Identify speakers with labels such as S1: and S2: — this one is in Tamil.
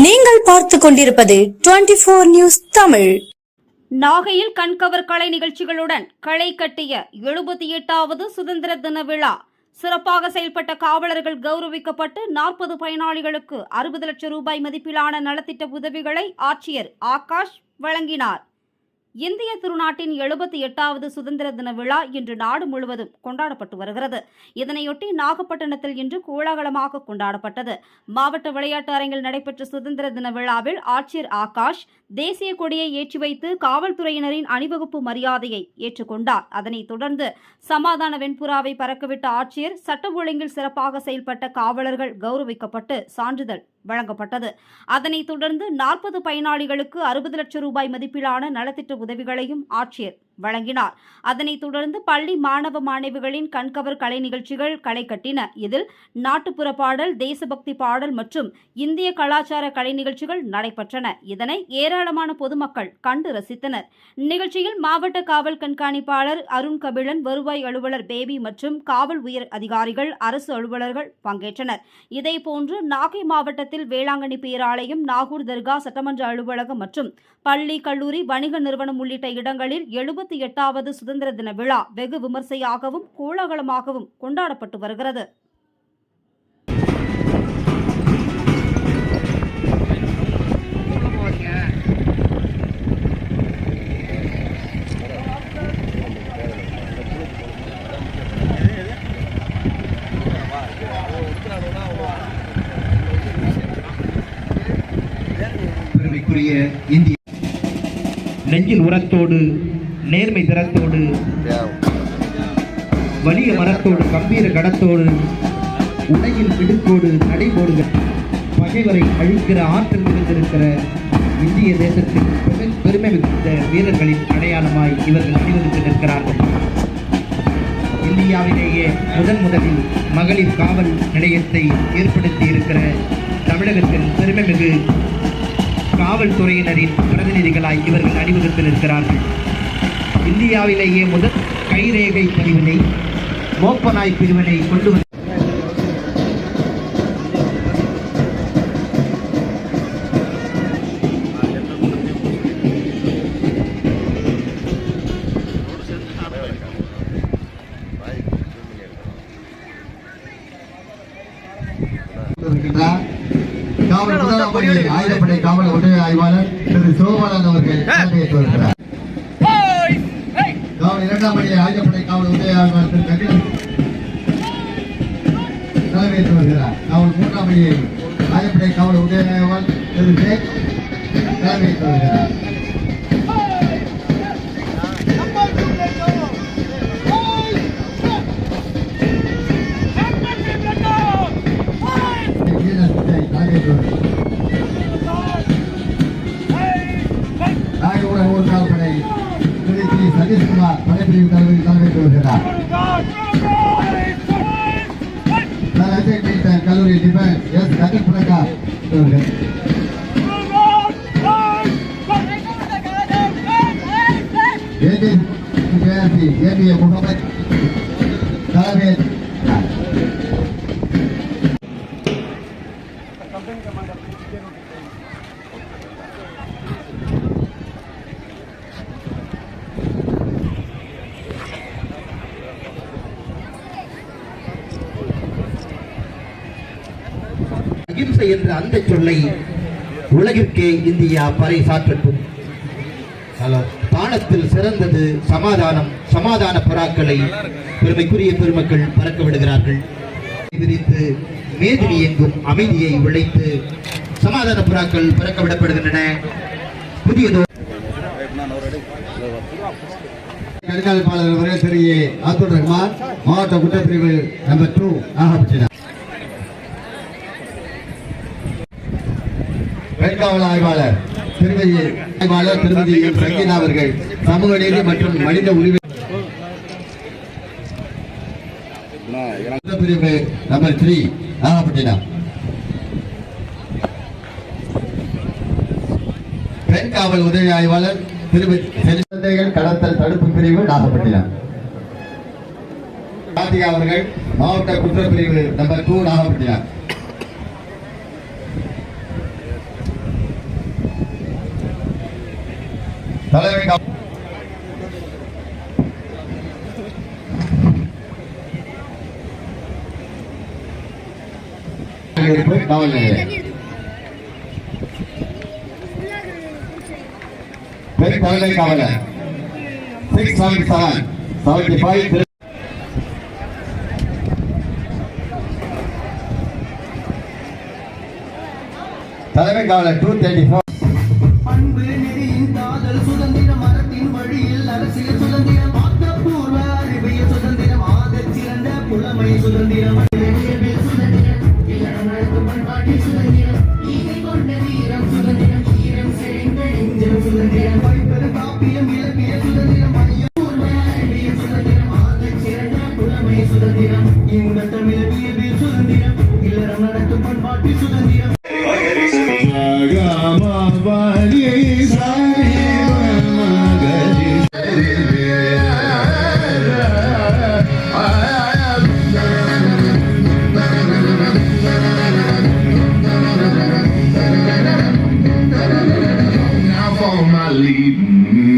S1: நீங்கள் பார்த்துக் கொண்டிருப்பது 24 நியூஸ் தமிழ்.
S2: நாகையில் கண்கவர் கலை நிகழ்ச்சிகளுடன் களை கட்டிய 78வது சுதந்திர தின விழா. சிறப்பாக செயல்பட்ட காவலர்கள் கௌரவிக்கப்பட்டு 40 பயனாளிகளுக்கு 60 லட்சம் ரூபாய் மதிப்பிலான நலத்திட்ட உதவிகளை ஆட்சியர் ஆகாஷ் வழங்கினார். இந்திய திருநாட்டின் 78வது சுதந்திர தின விழா இன்று நாடு முழுவதும் கொண்டாடப்பட்டு வருகிறது. இதனையொட்டி நாகப்பட்டினத்தில் இன்று கோலாகலமாக கொண்டாடப்பட்டது. மாவட்ட விளையாட்டு அரங்கில் நடைபெற்ற சுதந்திர தின விழாவில் ஆட்சியர் ஆகாஷ் தேசிய கொடியை ஏற்றி வைத்து காவல்துறையினரின் அணிவகுப்பு மரியாதையை ஏற்றுக்கொண்டார். அதனைத் தொடர்ந்து சமாதான வெண்புறாவை பறக்கவிட்ட ஆட்சியர் சட்ட ஒழுங்கில் சிறப்பாக செயல்பட்ட காவலர்கள் கௌரவிக்கப்பட்டு சான்றிதழ் வழங்கப்பட்டது. அதனைத் தொடர்ந்து 40 பயனாளிகளுக்கு 60 லட்சம் ரூபாய் மதிப்பிலான நலத்திட்ட உதவிகளையும் ஆட்சியர் வழங்கினார். அதனைத் தொடர்ந்து பள்ளி மாணவ மாணவிகளின் கண்கவர் கலை நிகழ்ச்சிகள் களை கட்டின. இதில் நாட்டுப்புற பாடல், தேசபக்தி பாடல் மற்றும் இந்திய கலாச்சார கலை நிகழ்ச்சிகள் நடைபெற்றன. இதனை ஏராளமான பொதுமக்கள் கண்டு ரசித்தனர். நிகழ்ச்சியில் மாவட்ட காவல் கண்காணிப்பாளர் அருண் கபிலன், வருவாய் அலுவலர் பேபி மற்றும் காவல் உயர் அதிகாரிகள், அரசு அலுவலர்கள் பங்கேற்றனர். இதேபோன்று நாகை மாவட்டத்தில் வேளாங்கண்ணி பேராலயம், நாகூர் தர்கா, சட்டமன்ற அலுவலகம் மற்றும் பள்ளி, கல்லூரி, வணிக நிறுவனம் உள்ளிட்ட இடங்களில் 78வது சுதந்திர தின விழா வெகு விமர்சையாகவும் கோலாகலமாகவும் கொண்டாடப்பட்டு வருகிறது.
S3: இந்திய நெஞ்சில் உரத்தோடு, நேர்மை திறத்தோடு, வலிய மரத்தோடு, கம்பீர கடத்தோடு, உலகில் இடுக்கோடு நடைபோடுகிற பகைவரை அழிக்கிற ஆற்றல் மிகுந்திருக்கிற இந்திய தேசத்தின் பெருமை மிகுந்த வீரர்களின் அடையாளமாய் இவர்கள் அணிவகுத்து நிற்கிறார்கள். இந்தியாவிலேயே முதலில் மகளிர் காவல் நிலையத்தை ஏற்படுத்தி இருக்கிற தமிழகத்தின் பெருமைமிகு காவல்துறையினரின் பிரதிநிதிகளாய் இவர்கள் அணிவகுத்து நிற்கிறார்கள். இந்தியாவிலேயே முதல் கைரேகை பிரிவினை, மோப்பநாய் பிரிவினை கொண்டு
S4: ஆயுதப்படை காவல் உதவி ஆய்வாளர் திரு சோமநாதன் அவர்கள் தலைமையேற்று வருகிறார். காவல் 2ஆம் படை ஆயுதப்படை காவல் உதவி ஆய்வாளர் திரு கபிலன் தலைமையேற்று வருகிறார். காவல் 3ஆம் படை ஆயுதப்படை காவல் உதவி ஆய்வாளர் திரு ஜெய் தலைமையேற்று வருகிறார். சதீஷ்குமார் படைப்பிரிவு தலைமையேற்று வருகிறார். கல்லூரி டிஃபென்ஸ் எஸ் கதிர் பிரகாஷ் ஏபிஏ முகமது தலைமை
S3: அகிம்சை என்ற அந்த சொல்லை உலகிற்கே இந்தியா பறைசாற்றட்டும். தானத்தில் சிறந்தது சமாதானம். சமாதான புறாக்களை பெருமைக்குரிய பெருமக்கள் பறக்க விடுகிறார்கள். விரித்து மேதினி எங்கும் அமைதியை விளைத்து சமாதான புறாக்கள் பறக்க விடப்படுகின்றன. புதியதோ
S4: கண்காணிப்பாளர் திரு அப்துல் ரஹ்மான், மாவட்ட குற்றப்பிரிவு நம்பர் 2 நாகப்பட்டினம். பெண்காவல் ஆய்வாளர் திருமதி சங்கீதா அவர்கள் சமூக நீதி மற்றும் மனித உரிமை பிரிவு நம்பர் 3 நாகப்பட்டினம். பெண் காவல் உதவி ஆய்வாளர் திருமதி கடத்தல் தடுப்பு பிரிவு நாகப்பட்டினம். கார்த்திகா அவர்கள் மாவட்ட குற்றப்பிரிவு நம்பர் 2 நாகப்பட்டினம். தலைமை காவல் நிலையம் பெண் தலைமை காவலர் 677 75 தலைமை காவலர் 234
S5: அன்பு நெறியின் காதல் சுதந்திரம் மரத்தின் வழியில் அரசியல் சுதந்திரம் ஆக்கப்பூர்வ அறிவியல் சுதந்திரம் ஆகச் சிறந்த புலமை சுதந்திரம் காப்பியம் இலக்கிய சுதந்திரம் அறிவியல் சுதந்திரம் ஆகச் சிறந்த புலமை சுதந்திரம் இந்த தமிழ் சுதந்திரம் இல்லறம் நடக்கும் பண்பாட்டு சுதந்திரம்
S6: Now follow my lead.